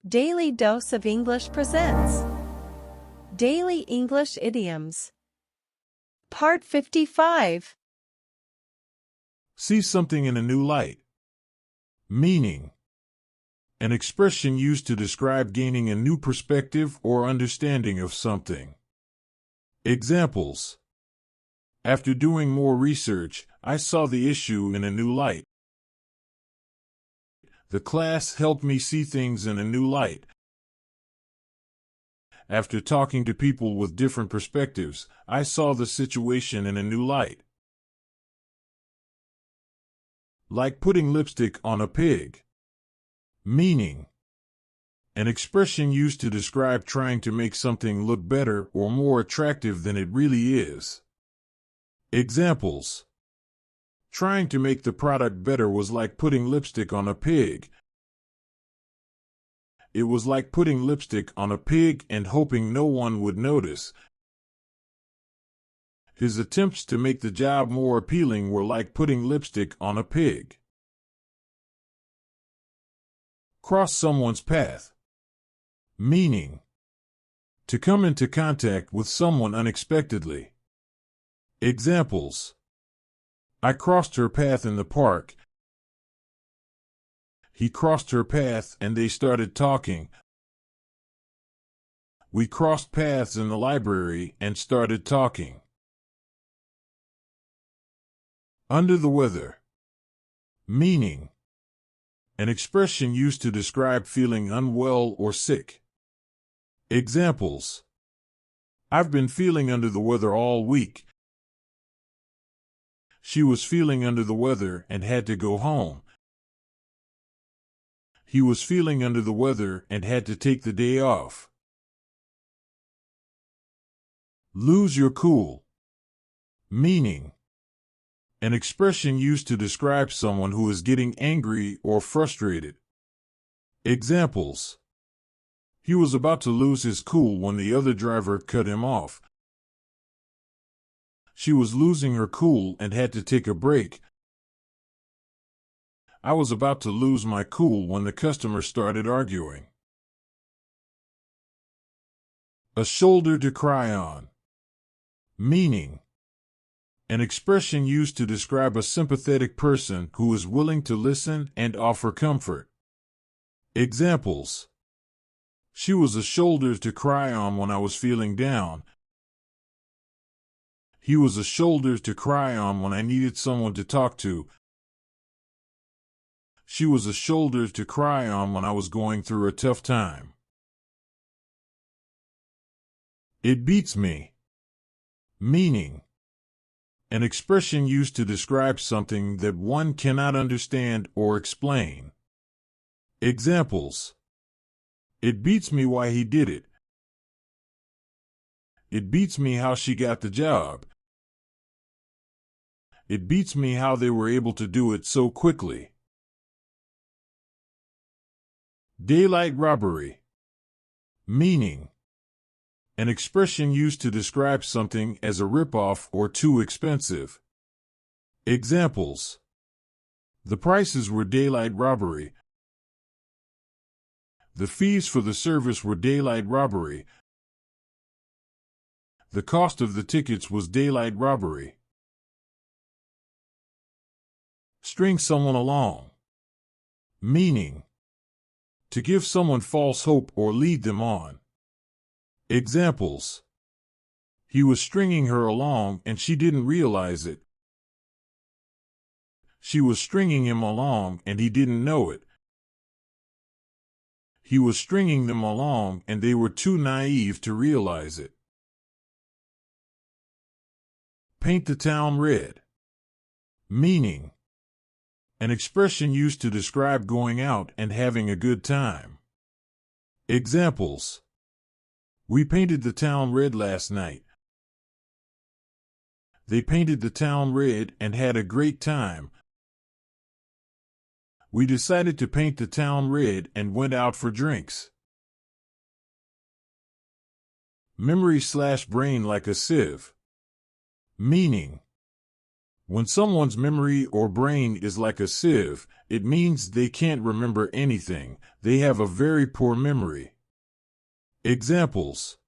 Daily Dose of English presents Daily English Idioms. Part 55. See something in a new light. Meaning. An expression used to describe gaining a new perspective or understanding of something. Examples. After doing more research, I saw the issue in a new light. The class helped me see things in a new light. After talking to people with different perspectives, I saw the situation in a new light. Like putting lipstick on a pig. Meaning. An expression used to describe trying to make something look better or more attractive than it really is. Examples. Trying to make the product better was like putting lipstick on a pig. It was like putting lipstick on a pig and hoping no one would notice. His attempts to make the job more appealing were like putting lipstick on a pig. Cross someone's path. Meaning. To come into contact with someone unexpectedly. Examples. I crossed her path in the park. He crossed her path and they started talking. We crossed paths in the library and started talking. Under the weather. Meaning. An expression used to describe feeling unwell or sick. Examples. I've been feeling under the weather all week. She was feeling under the weather and had to go home. He was feeling under the weather and had to take the day off. Lose your cool. Meaning. An expression used to describe someone who is getting angry or frustrated. Examples. He was about to lose his cool when the other driver cut him off. She was losing her cool and had to take a break. I was about to lose my cool when the customer started arguing. A shoulder to cry on. Meaning. An expression used to describe a sympathetic person who is willing to listen and offer comfort. Examples. She was a shoulder to cry on when I was feeling down. He was a shoulder to cry on when I needed someone to talk to. She was a shoulder to cry on when I was going through a tough time. It beats me. Meaning. An expression used to describe something that one cannot understand or explain. Examples. It beats me why he did it. It beats me how she got the job. It beats me how they were able to do it so quickly. Daylight robbery. Meaning. An expression used to describe something as a ripoff or too expensive. Examples. The prices were daylight robbery. The fees for the service were daylight robbery. The cost of the tickets was daylight robbery. String someone along. Meaning. To give someone false hope or lead them on. Examples. He was stringing her along and she didn't realize it. She was stringing him along and he didn't know it. He was stringing them along and they were too naive to realize it. Paint the town red. Meaning. An expression used to describe going out and having a good time. Examples. We painted the town red last night. They painted the town red and had a great time. We decided to paint the town red and went out for drinks. Memory/brain like a sieve. Meaning. When someone's memory or brain is like a sieve, it means they can't remember anything. They have a very poor memory. Examples: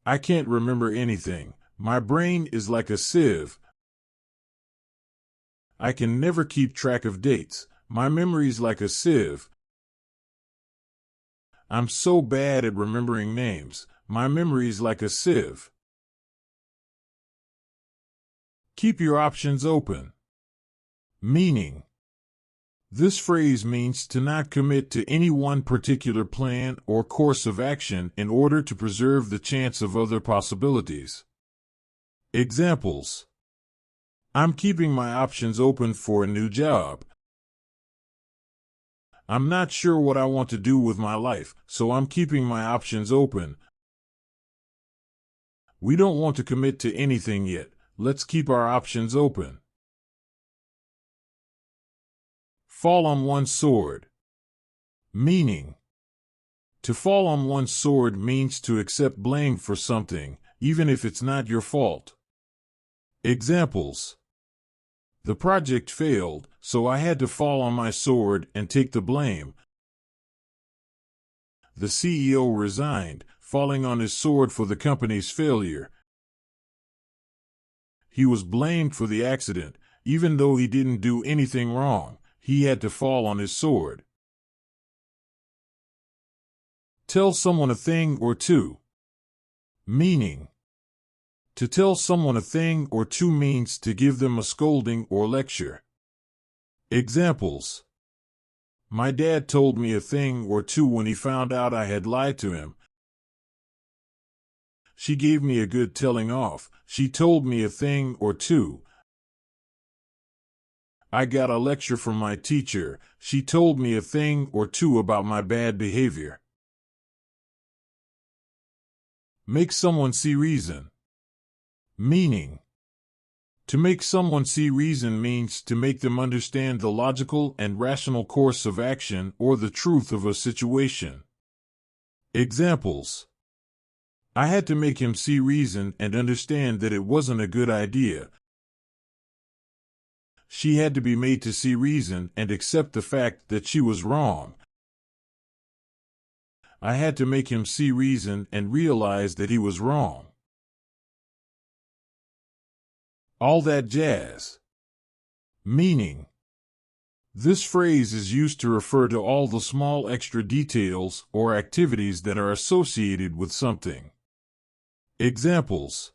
I can't remember anything. My brain is like a sieve. I can never keep track of dates. My memory's like a sieve. I'm so bad at remembering names. My memory's like a sieve. Keep your options open. Meaning: this phrase means to not commit to any one particular plan or course of action in order to preserve the chance of other possibilities. Examples: I'm keeping my options open for a new job. I'm not sure what I want to do with my life, so I'm keeping my options open. We don't want to commit to anything yet. Let's keep our options open. Fall on one's sword. Meaning: to fall on one's sword means to accept blame for something, even if it's not your fault. Examples: the project failed, so I had to fall on my sword and take the blame. The CEO resigned, falling on his sword for the company's failure. He was blamed for the accident, even though he didn't do anything wrong. He had to fall on his sword. Tell someone a thing or two. Meaning: to tell someone a thing or two means to give them a scolding or lecture. Examples: my dad told me a thing or two when he found out I had lied to him. She gave me a good telling off. She told me a thing or two. I got a lecture from my teacher. She told me a thing or two about my bad behavior. Make someone see reason. Meaning: to make someone see reason means to make them understand the logical and rational course of action or the truth of a situation. Examples: I had to make him see reason and understand that it wasn't a good idea. She had to be made to see reason and accept the fact that she was wrong. I had to make him see reason and realize that he was wrong. All that jazz. Meaning: this phrase is used to refer to all the small extra details or activities that are associated with something. Examples: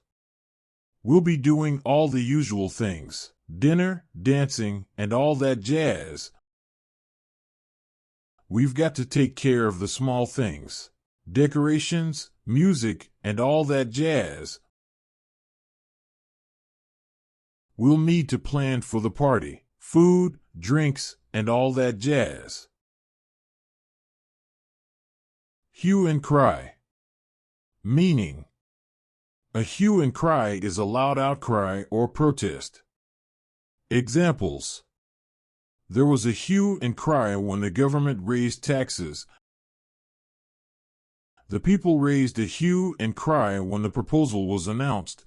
we'll be doing all the usual things, dinner, dancing, and all that jazz. We've got to take care of the small things, decorations, music, and all that jazz. We'll need to plan for the party, food, drinks, and all that jazz. Hue and cry. Meaning: a hue and cry is a loud outcry or protest. Examples: there was a hue and cry when the government raised taxes. The people raised a hue and cry when the proposal was announced.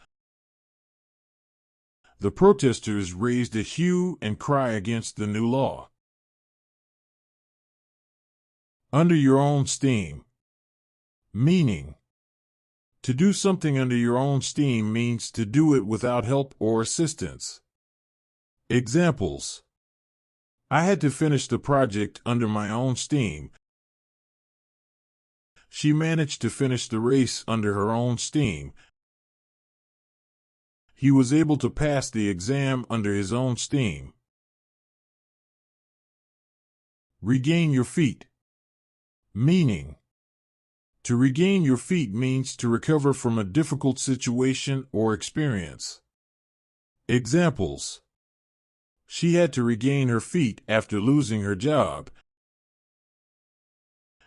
The protesters raised a hue and cry against the new law. Under your own steam. Meaning: to do something under your own steam means to do it without help or assistance. Examples: I had to finish the project under my own steam. She managed to finish the race under her own steam. He was able to pass the exam under his own steam. Regain your feet. Meaning: to regain your feet means to recover from a difficult situation or experience. Examples: she had to regain her feet after losing her job.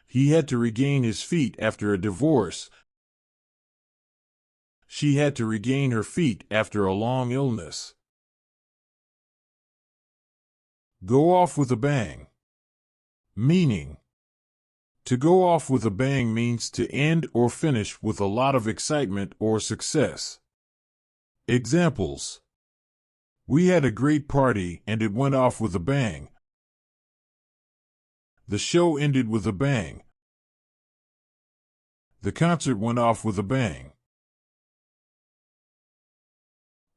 He had to regain his feet after a divorce. She had to regain her feet after a long illness. Go off with a bang. Meaning: to go off with a bang means to end or finish with a lot of excitement or success. Examples: We had a great party and it went off with a bang. The show ended with a bang. The concert went off with a bang.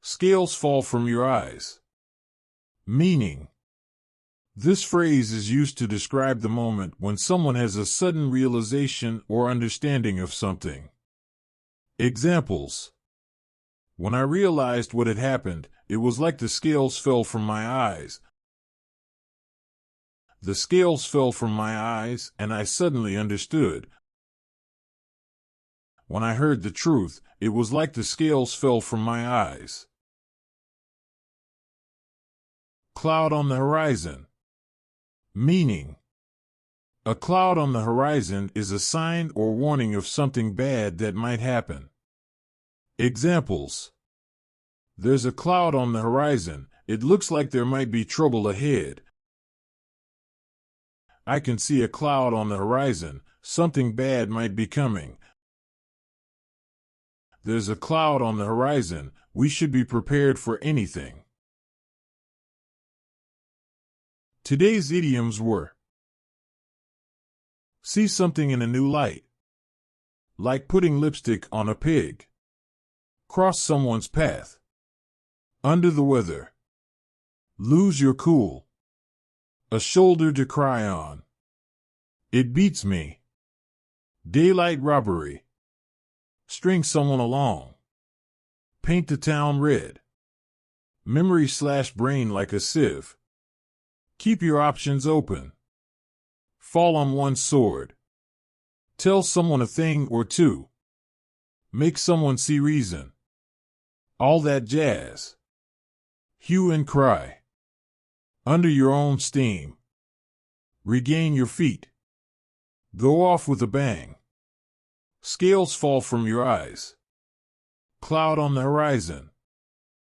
Scales fall from your eyes. Meaning: this phrase is used to describe the moment when someone has a sudden realization or understanding of something. Examples: when I realized what had happened, it was like the scales fell from my eyes. The scales fell from my eyes, and I suddenly understood. When I heard the truth, it was like the scales fell from my eyes. Cloud on the horizon. Meaning: a cloud on the horizon is a sign or warning of something bad that might happen. Examples: there's a cloud on the horizon. It looks like there might be trouble ahead. I can see a cloud on the horizon. Something bad might be coming. There's a cloud on the horizon. We should be prepared for anything. Today's idioms were: see something in a new light. Like putting lipstick on a pig. Cross someone's path. Under the weather. Lose your cool. A shoulder to cry on. It beats me. Daylight robbery. String someone along. Paint the town red. Memory/brain like a sieve. Keep your options open. Fall on one's sword. Tell someone a thing or two. Make someone see reason. All that jazz. Hue and cry. Under your own steam. Regain your feet. Go off with a bang. Scales fall from your eyes. Cloud on the horizon.